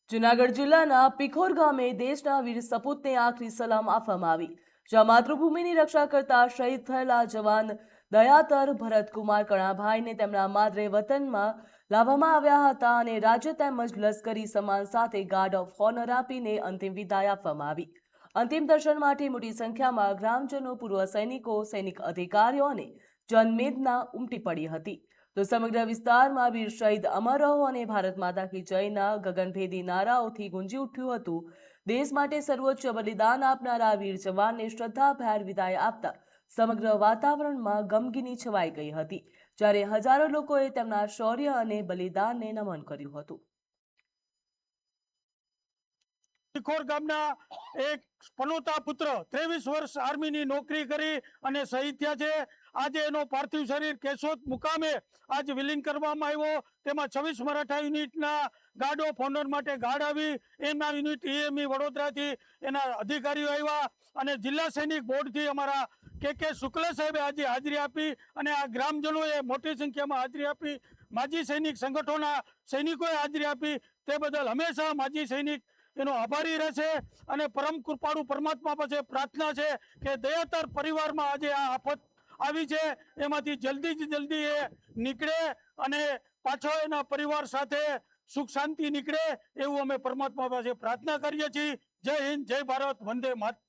જૂનાગઢ જિલ્લાના પિખોર ગામે દેશના વીર સપૂતને આખરી સલામ આપવામાં આવી, જ્યાં માતૃભૂમિની રક્ષા કરતા શહીદ થયેલા જવાન દયાતર ભરતકુમાર કણાભાઈને તેમના માદરે વતનમાં લાવવામાં આવ્યા હતા અને રાજ્ય તેમજ લશ્કરી સન્માન સાથે ગાર્ડ ઓફ ઓનર આપીને અંતિમ વિદાય આપવામાં આવી। અંતિમ દર્શન માટે મોટી સંખ્યામાં ગ્રામજનો, પૂર્વ સૈનિકો, સૈનિક અધિકારીઓ અને જનમેદના ઉમટી પડી હતી। તો સમગ્ર વિસ્તારમાં વીર શહીદ અમર રહો અને ભારત માતા કી જયના ગગનભેદી નારાઓથી ગુંજી ઉઠ્યું હતું। દેશ માટે સર્વોચ્ચ બલિદાન આપનારા વીર જવાનને શ્રદ્ધાભેર વિદાય આપતા સમગ્ર વાતાવરણમાં ગમગીની છવાઈ ગઈ હતી, જ્યારે હજારો લોકોએ તેમના શૌર્ય અને બલિદાનને નમન કર્યું હતું। પિખોર ગામના એક પનોતા પુત્ર 23 વર્ષ આર્મીની નોકરી કરી અને શહીદ થયા છે। આજે એનો પાર્થિવ શરીર કેશોદ મુકામે આજ વિલીન કરવામાં આવ્યો। તેમાં 26 મરાઠા યુનિટના ગાર્ડ ઓફ ઓનર માટે ગાર્ડ આવી, એમના યુનિટ એએમઈ વડોદરાથી એના અધિકારીઓ આવ્યા અને જિલ્લા સૈનિક બોર્ડથી અમારા કે શુક્લ સાહેબે આજે હાજરી આપી અને આ ગ્રામજનોએ મોટી સંખ્યામાં હાજરી આપી। માજી સૈનિક સંગઠનોના સૈનિકોએ હાજરી આપી। તે બદલ હંમેશા માજી સૈનિક એનો આભારી રહેશે અને પરમ કૃપાળુ પરમાત્મા પાસે પ્રાર્થના છે કે દયાતર પરિવારમાં આજે આ આફત આવી છે, એમાંથી જલ્દી એ નીકળે અને પાછો એના પરિવાર સાથે સુખ શાંતિ નીકળે, એવું અમે પરમાત્મા પાસે પ્રાર્થના કરીએ છીએ। જય હિન્દ, જય ભારત, વંદે માતરમ।